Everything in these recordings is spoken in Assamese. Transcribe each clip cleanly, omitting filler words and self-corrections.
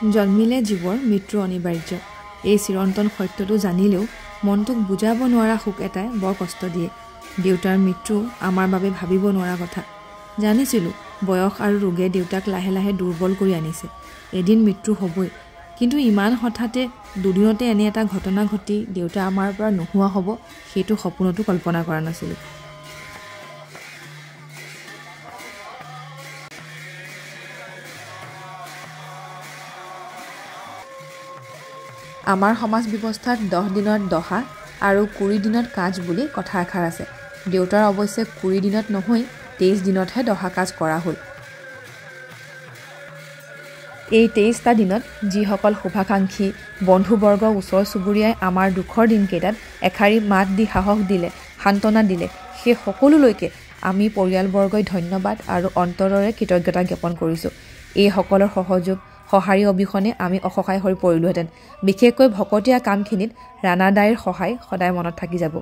জন্মিলে জীৱৰ মৃত্যু অনিবাৰ্য। এই চিৰন্তন সত্যটো জানিলেও মনটোক বুজাব নোৱাৰা সুখ এটাই বৰ কষ্ট দিয়ে। দেউতাৰ মৃত্যু আমাৰ বাবে ভাবিব নোৱাৰা কথা। জানিছিলোঁ বয়স আৰু ৰোগে দেউতাক লাহে লাহে দুৰ্বল কৰি আনিছে। এদিন মৃত্যু হ'বই, কিন্তু ইমান হঠাতে দুদিনতে এনে এটা ঘটনা ঘটি দেউতা আমাৰ পৰা নোহোৱা হ'ব, সেইটো সপোনতো কল্পনা কৰা নাছিলোঁ। আমাৰ সমাজ ব্যৱস্থাত 10 দিনত দহা আৰু 20 দিনত কাজ বুলি কথা এষাৰ আছে। দেউতাৰ অৱশ্যে 20 দিনত নহয় 23 দিনতহে দহা কাজ কৰা হ'ল। এই 23টা দিনত যিসকল শুভাকাংক্ষী বন্ধুবৰ্গ ওচৰ চুবুৰীয়াই আমাৰ দুখৰ দিনকেইটাত এষাৰি মাত দি সাহস দিলে, সান্তনা দিলে, সেই সকলোলৈকে আমি পৰিয়ালবৰ্গই ধন্যবাদ আৰু অন্তৰেৰে কৃতজ্ঞতা জ্ঞাপন কৰিছোঁ। এইসকলৰ সহযোগ সঁহাৰি অবিহনে আমি অসহায় হৈ পৰিলোহেঁতেন। বিশেষকৈ ভকতীয়া কামখিনিত ৰাণাদাইৰ সহায় সদায় মনত থাকি যাব।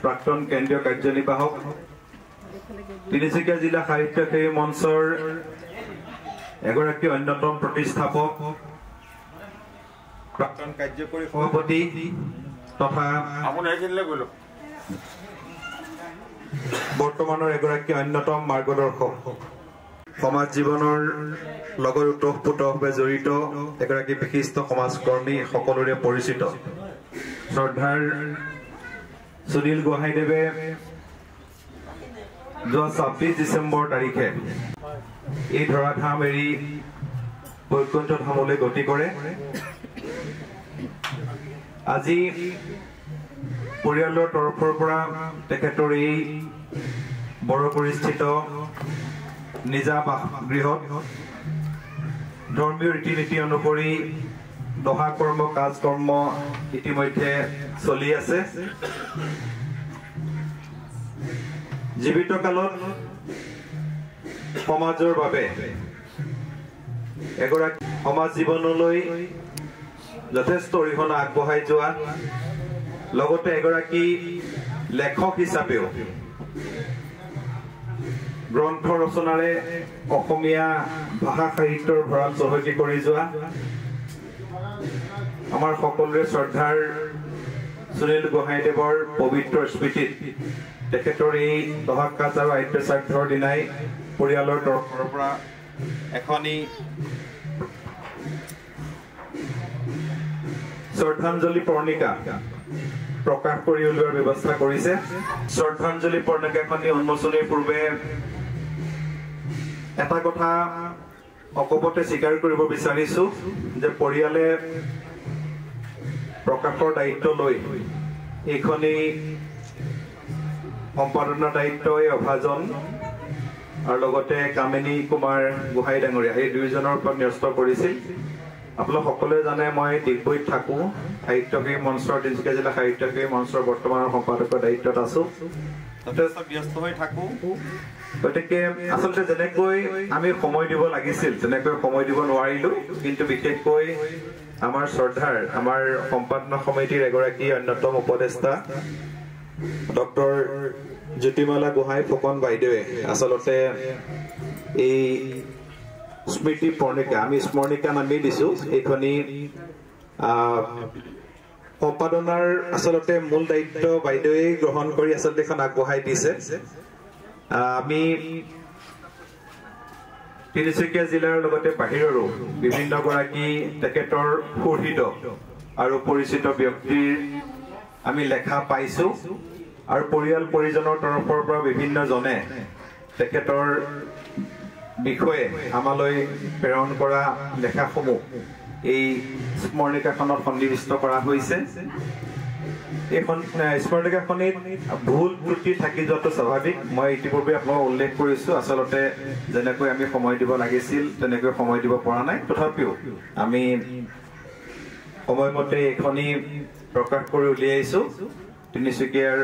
প্ৰাক্তন কেন্দ্ৰীয় কাৰ্যনিৰ্বাহক তিনিচুকীয়া জিলা সাহিত্য সেৱী মঞ্চৰ এগৰাকী অন্যতম প্ৰতিষ্ঠাপক প্ৰাক্তন কাৰ্যকৰী সভাপতি তথা বৰ্তমানৰ এগৰাকী অন্যতম মাৰ্গদৰ্শক সমাজ জীৱনৰ লগত ওতঃপ্ৰোতভাৱে জড়িত এগৰাকী বিশিষ্ট সমাজকৰ্মী সকলোৰে পৰিচিত শ্ৰদ্ধাৰ সুনীল গোহাঁইদেৱে যোৱা 26 ডিচেম্বৰ তাৰিখে এই ধৰাধাম এৰি বৈকুণ্ঠ ধামলৈ গতি কৰে। আজি পৰিয়ালৰ তৰফৰ পৰা তেখেতৰ এই বৰপুৰীস্থিত নিজা বাসগৃহত ধৰ্মীয় ৰীতি নীতি অনুসৰি দহা কৰ্ম কাজ কৰ্ম ইতিমধ্যে চলি আছে। জীৱিত কালত সমাজৰ বাবে এগৰাকী সমাজ জীৱনলৈ যথেষ্ট অৰিহণা আগবঢ়াই যোৱা লগতে এগৰাকী লেখক হিচাপেও গ্ৰন্থ ৰচনাৰে অসমীয়া ভাষা সাহিত্যৰ ভঁৰাল চহকী কৰি যোৱা আমাৰ সকলোৰে শ্ৰদ্ধাৰ সুনীল গোহাঁইদেৱৰ পবিত্ৰ স্মৃতিত তেখেতৰ এই দহা কাজ আৰু আদ্য শ্ৰাদ্ধৰ দিনাই পৰিয়ালৰ তৰফৰ পৰা এখনি শ্ৰদ্ধাঞ্জলি পৰ্ণিকা প্ৰকাশ কৰি উলিওৱাৰ ব্যৱস্থা কৰিছে। শ্ৰদ্ধাঞ্জলি পৰ্ণিকাখনি উন্মোচনীৰ পূৰ্বে এটা কথা অকপতে স্বীকাৰ কৰিব বিচাৰিছো যে পৰিয়ালে প্ৰকাশৰ দায়িত্ব লৈ এইখনি সম্পাদনাৰ দায়িত্ব এই অভাজন আৰু লগতে কামিনী কুমাৰ গোহাঁই ডাঙৰীয়া এই দুয়োজনৰ ওপৰত ন্যস্ত কৰিছিল। আপোনালোক সকলোৱে জানে মই ডিগবৈত থাকো, সাহিত্যকী মঞ্চৰ তিনিচুকীয়া জিলা সাহিত্যকী মঞ্চৰ বৰ্তমানৰ সম্পাদকৰ দায়িত্বত আছো, যথেষ্ট ব্যস্ত হৈ থাকো। গতিকে আচলতে যেনেকৈ আমি সময় দিব লাগিছিল তেনেকৈ সময় দিব নোৱাৰিলো, কিন্তু বিশেষকৈ আমাৰ শ্ৰদ্ধাৰ আমাৰ সম্পাদনা সমিতিৰ এগৰাকী অন্যতম উপদেষ্টা ডক্টৰ জ্যোতিমালা গোহাঁই ফুকন বাইদেৱে আচলতে এই স্মৃতি পৰ্ণিকা আমি স্মৰণিকা নামেই দিছো এইখনি সম্পাদনাৰ আচলতে মূল দায়িত্ব বাইদেৱে গ্ৰহণ কৰি আচলতে এখন আগবঢ়াই দিছে। আমি তিনিচুকীয়া জিলাৰ লগতে বাহিৰৰো বিভিন্ন গৰাকী তেখেতৰ সুহৃদ আৰু পৰিচিত ব্যক্তিৰ আমি লেখা পাইছো আৰু পৰিয়াল পৰিজনৰ তৰফৰ পৰা বিভিন্ন জনে তেখেতৰ বিষয়ে আমালৈ প্ৰেৰণ কৰা লেখাসমূহ এই স্মৰণিকাখনত সন্নিৱিষ্ট কৰা হৈছে। এইখন স্মৰণিকাখনিত ভুল ত্ৰুটি থাকি যোৱাটো স্বাভাৱিক। মই ইতিপূৰ্বে আপোনাক উল্লেখ কৰিছো আচলতে যেনেকৈ আমি সময় দিব লাগিছিল তেনেকৈ সময় দিব পৰা নাই, তথাপিও আমি সময়মতে এইখনি প্ৰকাশ কৰি উলিয়াইছো। তিনিচুকীয়াৰ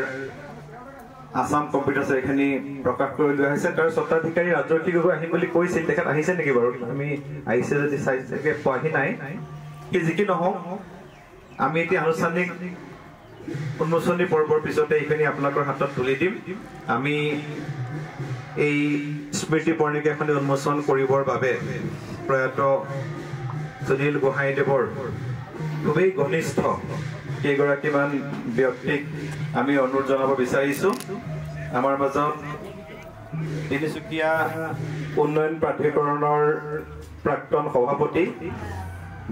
আসাম কম্পিউটাৰ এইখিনি প্ৰকাশ কৰি উলিওৱা হৈছে। তাৰ স্বত্বাধিকাৰী ৰাজৰ্ষি গগৈ আহিম বুলি কৈছিল, তেখেত আহিছে নেকি বাৰু? আমি আহিছে যদি চাইছে পোৱাহি নাই। যি কি নহওক আমি এতিয়া আনুষ্ঠানিক উন্মোচনী পৰ্বৰ পিছতে এইখিনি আপোনালোকৰ হাতত তুলি দিম। আমি এই স্মৃতি পৰ্ণিকাখনি উন্মোচন কৰিবৰ বাবে প্ৰয়াত সুনীল গোহাঁইদেৱৰ খুবেই ঘনিষ্ঠ কেইগৰাকীমান ব্যক্তিক আমি অনুৰোধ জনাব বিচাৰিছো। আমাৰ মাজত তিনিচুকীয়া উন্নয়ন প্ৰাধিকৰণৰ প্ৰাক্তন সভাপতি,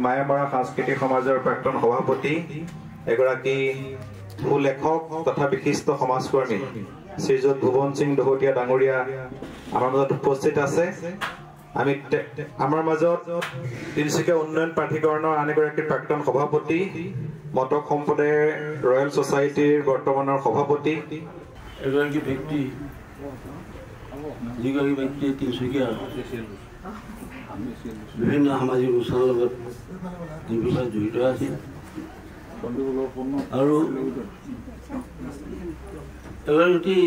মায়ামৰা সাংস্কৃতিক সমাজৰ প্ৰাক্তন সভাপতি, এগৰাকী লেখক তথা বিশিষ্ট সমাজকৰ্মী শ্ৰীযুত ভুৱন সিং দহোটীয়া ডাঙৰীয়া আমাৰ মাজত উপস্থিত আছে। আমি আমাৰ মাজত তিনিচুকীয়া উন্নয়ন প্ৰাধিকৰণৰ আন এগৰাকী প্ৰাক্তন সভাপতি, মটক সম্প্ৰদায়ৰ ৰয়েল ছচাইটিৰ বৰ্তমানৰ সভাপতি, এগৰাকী ব্যক্তি যিগৰাকী ব্যক্তিয়ে তিনিচুকীয়াৰ বিভিন্ন সামাজিক অনুষ্ঠানৰ লগত দীৰ্ঘকাল জড়িত আছিল আৰু এগৰাকী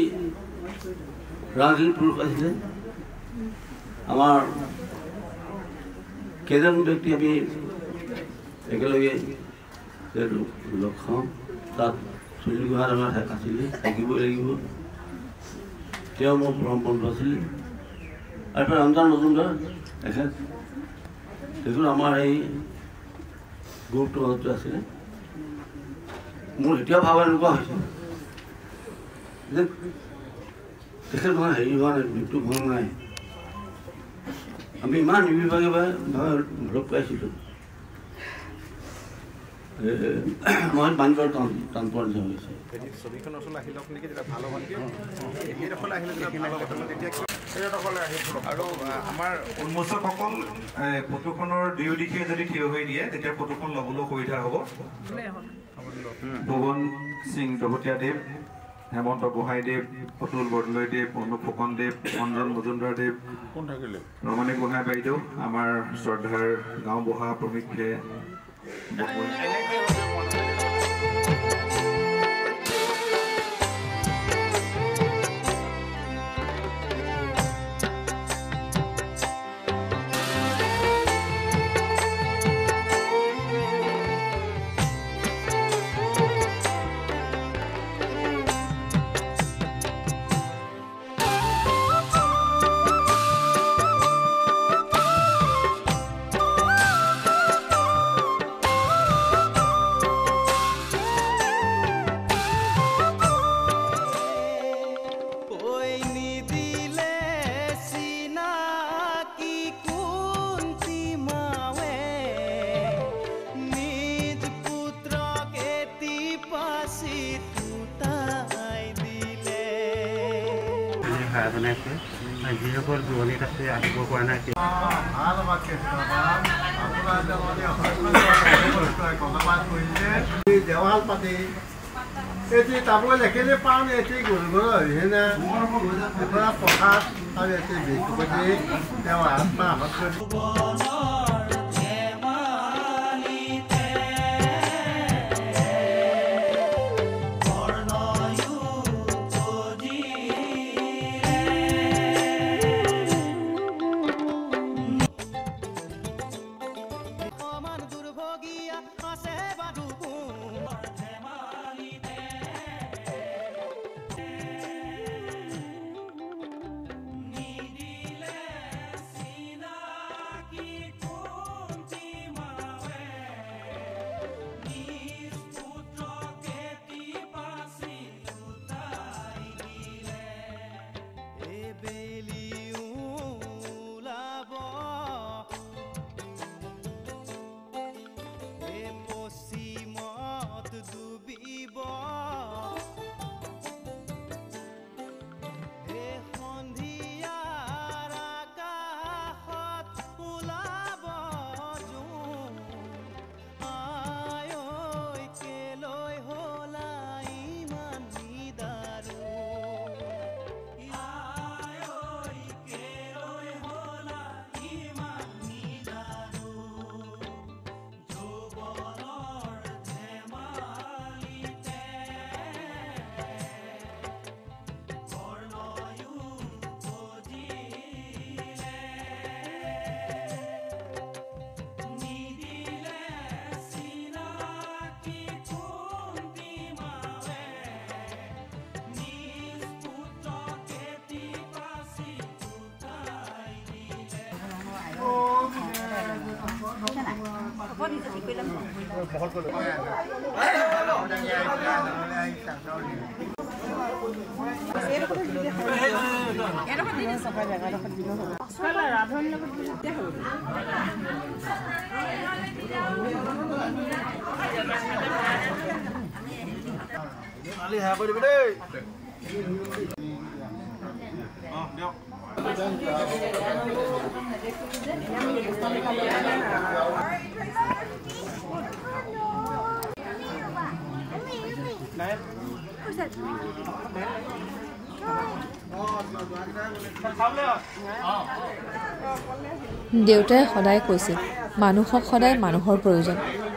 ৰাজনীতি পুৰুষ আছিলে। আমাৰ কেইজন ব্যক্তি আমি একেলগে লগ খাওঁ, তাত সুনীল গোহাঁই আমাৰ আছিলে, থাকিবই লাগিব। তেওঁ মোৰ পৰম বন্ধু আছিলে। আৰু ৰঞ্জন মজুমদাৰ তেখেত আমাৰ এই গ্ৰুপটোৰ মাজতে আছিলে। মোৰ এতিয়া ভাবা এনেকুৱা হৈছে যে তেখেত মানে হেৰি হোৱা নাই, মৃত্যু হোৱা নাই, আমি ইমান নিৰ্বিভাগে লগ পাইছিলোঁ মই বান্ধৰ টান পোৱাৰ নিচিনা হৈছে ছবিখন ওচৰলৈ আহি লওক নেকি তেতিয়া ভাল হ'ব নেকি আৰু আমাৰ উন্মোচকসকল ফটোখনৰ দুয়ো দিশে যদি থিয় হৈ দিয়ে তেতিয়া ফটোখন ল'বলৈ সুবিধা হ'ব ভুৱন সিং দহতীয়াদেৱ হেমন্ত গোহাঁইদেৱ অতুল বৰদলৈদেৱ অনুপ ফুকনদেৱ অঞ্জন মজুমদাৰদেৱ ৰমণী গোহাঁই বাইদেউ আমাৰ শ্ৰদ্ধাৰ গাঁওবুঢ়া প্ৰমুখ্যে বনাইছে যিসকল দূৰণিত আছে আহিব পৰা নাই দেৱাল পাতি এটি তাবলে লেখেলে পান এটি গোল গোল হেনা এফালা পথাৰ আৰু এটি বিকুপতি দেৱা আত্মা হাত দেউতাই সদায় কৈছিল মানুহক সদায় মানুহৰ প্ৰয়োজন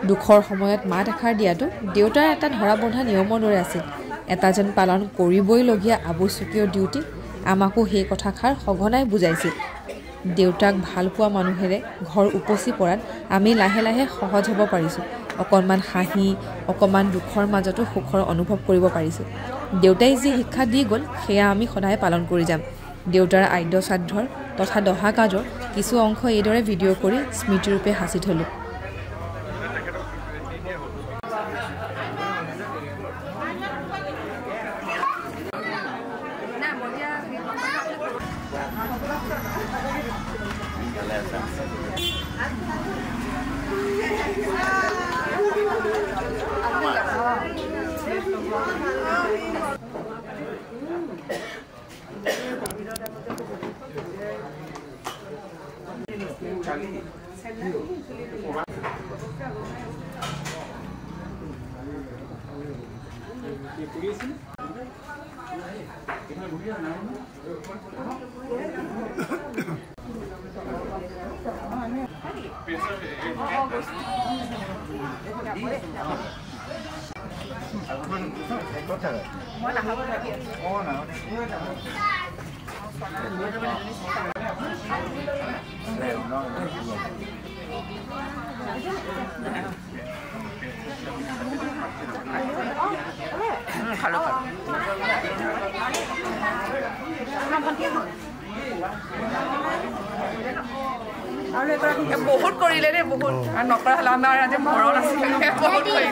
দুখৰ সময়ত মাত এষাৰ দিয়াটো দেউতাৰ এটা ধৰা বন্ধা নিয়মৰ দৰে আছিল এটা যেন পালন কৰিবইলগীয়া আৱশ্যকীয় ডিউটি আমাকো সেই কথাষাৰ সঘনাই বুজাইছিল দেউতাক ভাল পোৱা মানুহেৰে ঘৰ উপচি পৰাত আমি লাহে লাহে সহজ হ'ব পাৰিছোঁ অকণমান হাঁহি অকণমান দুখৰ মাজতো সুখৰ অনুভৱ কৰিব পাৰিছোঁ দেউতাই যি শিক্ষা দি গ'ল সেয়া আমি সদায় পালন কৰি যাম দেউতাৰ আদ্য শ্ৰাদ্ধৰ তথা দহা কাজৰ কিছু অংশ এইদৰে ভিডিঅ' কৰি স্মৃতিৰূপে সাঁচি থলোঁ বহুত কৰিলে দেই বহুত আৰু নকৰা হ'লে আমাৰ আজি মৰণ আছিলে বহুত কৰিলে